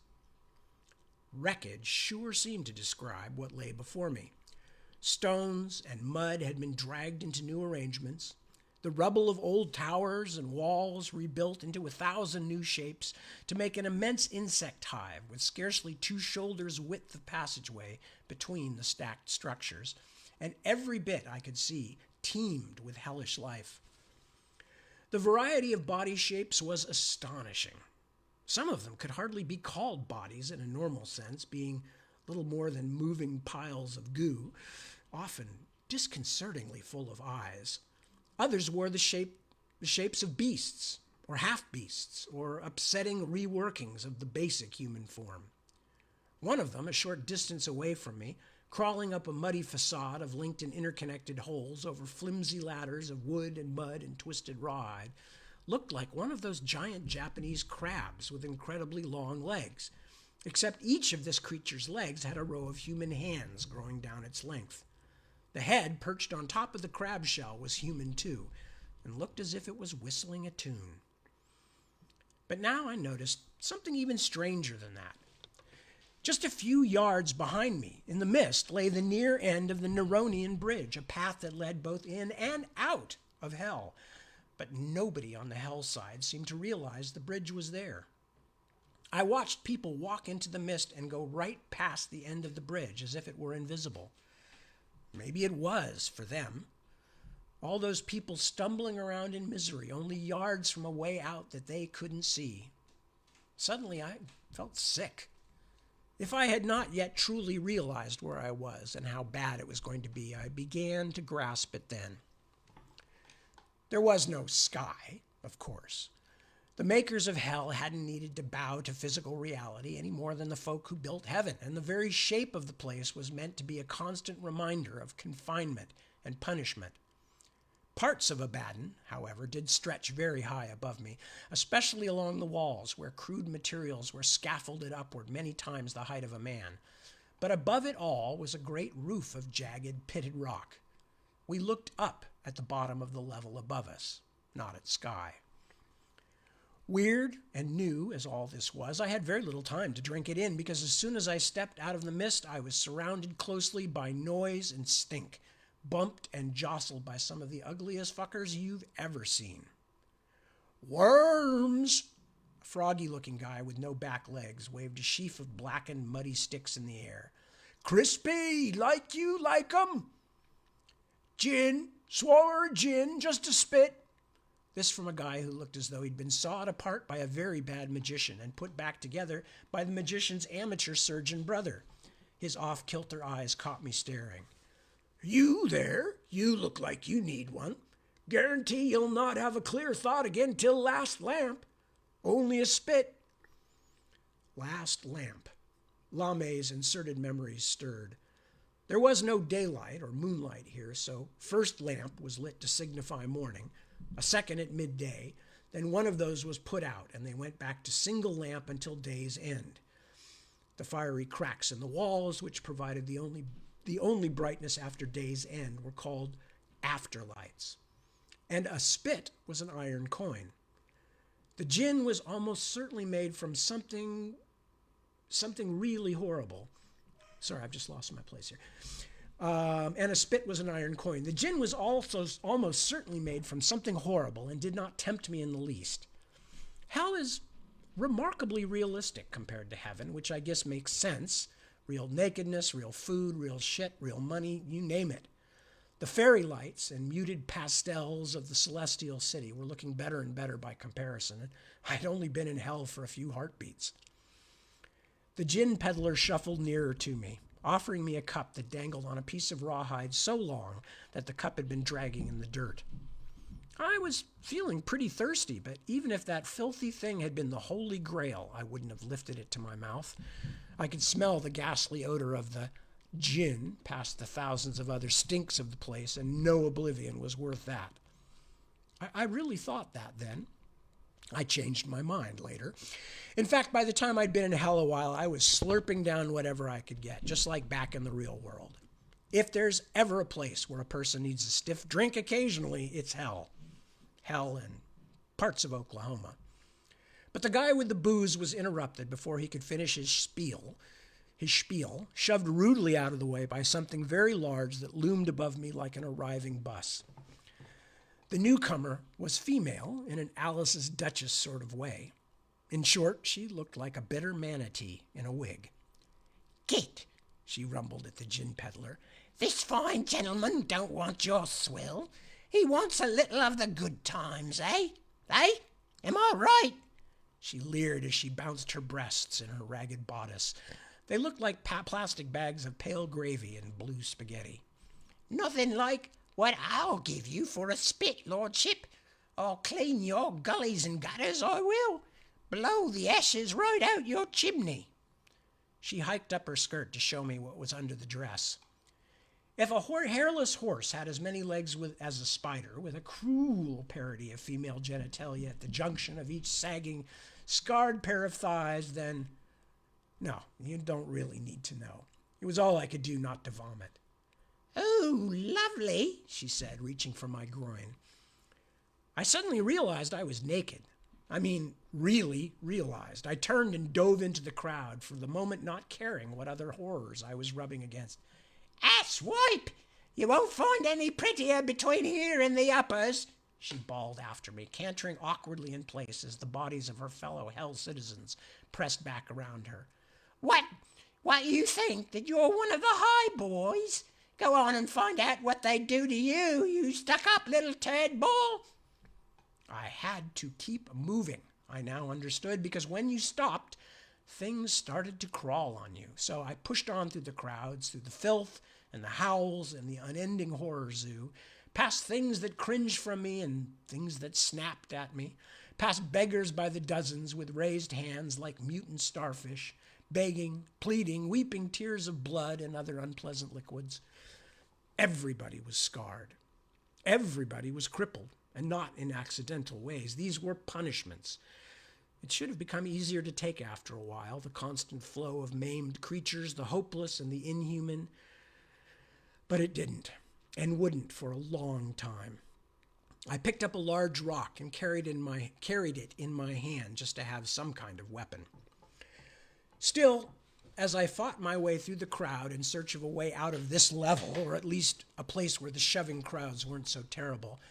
Wreckage sure seemed to describe what lay before me. Stones and mud had been dragged into new arrangements, the rubble of old towers and walls rebuilt into 1,000 new shapes to make an immense insect hive with scarcely 2 shoulders width of passageway between the stacked structures, and every bit I could see teemed with hellish life. The variety of body shapes was astonishing. Some of them could hardly be called bodies in a normal sense, being little more than moving piles of goo, often disconcertingly full of eyes. Others wore the shapes of beasts, or half-beasts, or upsetting reworkings of the basic human form. One of them, a short distance away from me, crawling up a muddy facade of linked and interconnected holes over flimsy ladders of wood and mud and twisted rawhide, looked like one of those giant Japanese crabs with incredibly long legs, except each of this creature's legs had a row of human hands growing down its length. The head, perched on top of the crab shell, was human too, and looked as if it was whistling a tune. But now I noticed something even stranger than that. Just a few yards behind me, in the mist, lay the near end of the Neronian Bridge, a path that led both in and out of hell. But nobody on the hell side seemed to realize the bridge was there. I watched people walk into the mist and go right past the end of the bridge as if it were invisible. Maybe it was for them. All those people stumbling around in misery, only yards from a way out that they couldn't see. Suddenly I felt sick. If I had not yet truly realized where I was and how bad it was going to be, I began to grasp it then. There was no sky, of course. The makers of hell hadn't needed to bow to physical reality any more than the folk who built heaven, and the very shape of the place was meant to be a constant reminder of confinement and punishment. Parts of Abaddon, however, did stretch very high above me, especially along the walls where crude materials were scaffolded upward many times the height of a man. But above it all was a great roof of jagged, pitted rock. We looked up at the bottom of the level above us, not at sky. Weird and new as all this was, I had very little time to drink it in because as soon as I stepped out of the mist, I was surrounded closely by noise and stink, bumped and jostled by some of the ugliest fuckers you've ever seen. Worms! A froggy-looking guy with no back legs waved a sheaf of blackened, muddy sticks in the air. Crispy! Like you like 'em? Gin! Swaller gin, just a spit. This from a guy who looked as though he'd been sawed apart by a very bad magician and put back together by the magician's amateur surgeon brother. His off-kilter eyes caught me staring. You there? You look like you need one. Guarantee you'll not have a clear thought again till last lamp. Only a spit. Last lamp. Lame's inserted memories stirred. There was no daylight or moonlight here, so first lamp was lit to signify morning, a second at midday, then one of those was put out, and they went back to single lamp until day's end. The fiery cracks in the walls, which provided the only brightness after day's end, were called afterlights. And a spit was an iron coin. The gin was almost certainly made from something really horrible. Sorry, I've just lost my place here. And a spit was an iron coin. The gin was also almost certainly made from something horrible and did not tempt me in the least. Hell is remarkably realistic compared to heaven, which I guess makes sense. Real nakedness, real food, real shit, real money, you name it. The fairy lights and muted pastels of the celestial city were looking better and better by comparison, and I'd only been in hell for a few heartbeats. The gin peddler shuffled nearer to me, offering me a cup that dangled on a piece of rawhide so long that the cup had been dragging in the dirt. I was feeling pretty thirsty, but even if that filthy thing had been the Holy Grail, I wouldn't have lifted it to my mouth. I could smell the ghastly odor of the gin past the thousands of other stinks of the place, and no oblivion was worth that. I really thought that then. I changed my mind later. In fact, by the time I'd been in hell a while, I was slurping down whatever I could get, just like back in the real world. If there's ever a place where a person needs a stiff drink occasionally, it's hell. Hell and parts of Oklahoma. But the guy with the booze was interrupted before he could finish his spiel, shoved rudely out of the way by something very large that loomed above me like an arriving bus. The newcomer was female in an Alice's Duchess sort of way. In short, she looked like a bitter manatee in a wig. "Git," she rumbled at the gin peddler. "This fine gentleman don't want your swill. He wants a little of the good times, eh? Eh? Am I right?" She leered as she bounced her breasts in her ragged bodice. They looked like plastic bags of pale gravy and blue spaghetti. "Nothing like what I'll give you for a spit, lordship. I'll clean your gullies and gutters, I will. Blow the ashes right out your chimney." She hiked up her skirt to show me what was under the dress. If a hairless horse had as many legs as a spider, with a cruel parody of female genitalia at the junction of each sagging, scarred pair of thighs, then no, you don't really need to know. It was all I could do not to vomit. "Oh, lovely," she said, reaching for my groin. I suddenly realized I was naked. I mean, really realized. I turned and dove into the crowd, for the moment not caring what other horrors I was rubbing against. "Asswipe! You won't find any prettier between here and the uppers," she bawled after me, cantering awkwardly in place as the bodies of her fellow hell citizens pressed back around her. What you think that you're one of the high boys? Go on and find out what they do to you, you stuck-up little turd ball." I had to keep moving, I now understood, because when you stopped, things started to crawl on you. So I pushed on through the crowds, through the filth and the howls and the unending horror zoo, past things that cringed from me and things that snapped at me, past beggars by the dozens with raised hands like mutant starfish, begging, pleading, weeping tears of blood and other unpleasant liquids. Everybody was scarred. Everybody was crippled, and not in accidental ways. These were punishments. It should have become easier to take after a while, the constant flow of maimed creatures, the hopeless and the inhuman. But it didn't, and wouldn't for a long time. I picked up a large rock and carried it in my hand just to have some kind of weapon. Still, as I fought my way through the crowd in search of a way out of this level, or at least a place where the shoving crowds weren't so terrible,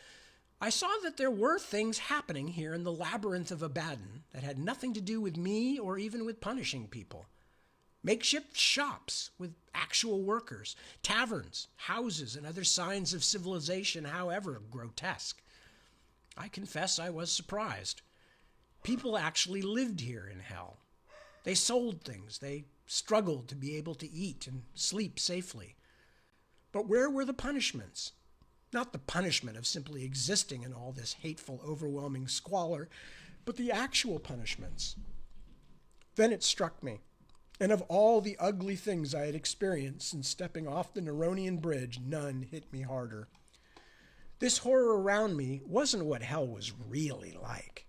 I saw that there were things happening here in the labyrinth of Abaddon that had nothing to do with me or even with punishing people. Makeshift shops with actual workers, taverns, houses, and other signs of civilization, however grotesque. I confess I was surprised. People actually lived here in hell. They sold things. They struggled to be able to eat and sleep safely. But where were the punishments? Not the punishment of simply existing in all this hateful, overwhelming squalor, but the actual punishments. Then it struck me. And of all the ugly things I had experienced since stepping off the Neronian bridge, none hit me harder. This horror around me wasn't what hell was really like.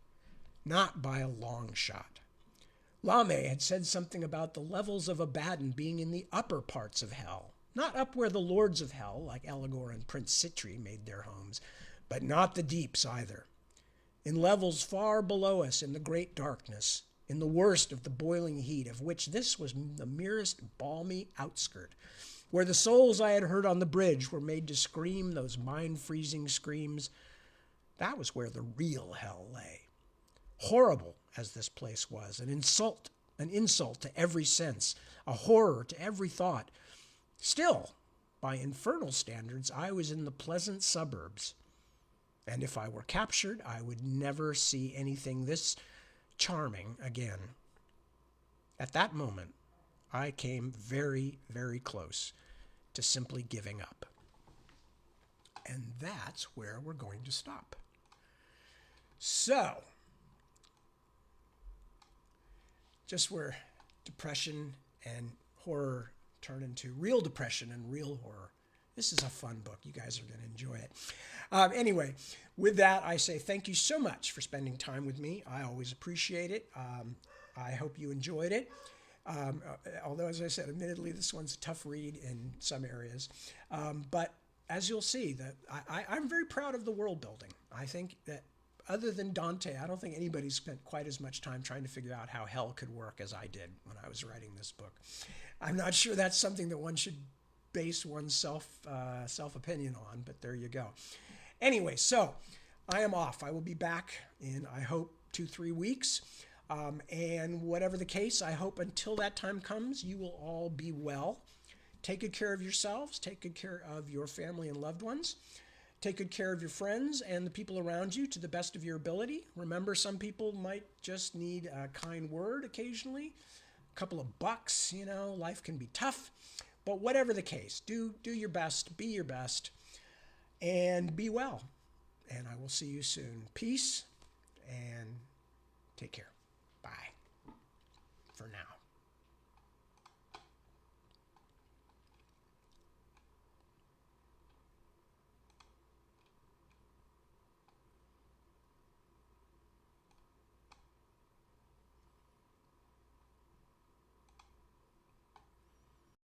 Not by a long shot. Lame had said something about the levels of Abaddon being in the upper parts of hell. Not up where the lords of hell, like Eligor and Prince Sitri, made their homes, but not the deeps either. In levels far below us in the great darkness, in the worst of the boiling heat, of which this was the merest balmy outskirt, where the souls I had heard on the bridge were made to scream those mind-freezing screams, that was where the real hell lay. Horrible as this place was, an insult to every sense, a horror to every thought. Still, by infernal standards, I was in the pleasant suburbs. And if I were captured, I would never see anything this charming again. At that moment, I came very, very close to simply giving up. And that's where we're going to stop. So, just where depression and horror turn into real depression and real horror. This is a fun book. You guys are going to enjoy it. Anyway, with that, I say thank you so much for spending time with me. I always appreciate it. I hope you enjoyed it. Although, as I said, admittedly, this one's a tough read in some areas. But as you'll see, I'm very proud of the world building. I think that other than Dante, I don't think anybody spent quite as much time trying to figure out how hell could work as I did when I was writing this book. I'm not sure that's something that one should base one's self-opinion on, but there you go. Anyway, so I am off. I will be back in, I hope, 2-3 weeks. And whatever the case, I hope until that time comes, you will all be well. Take good care of yourselves. Take good care of your family and loved ones. Take good care of your friends and the people around you to the best of your ability. Remember, some people might just need a kind word occasionally, a couple of bucks, life can be tough. But whatever the case, do your best, be your best, and be well. And I will see you soon. Peace, and take care. Bye for now.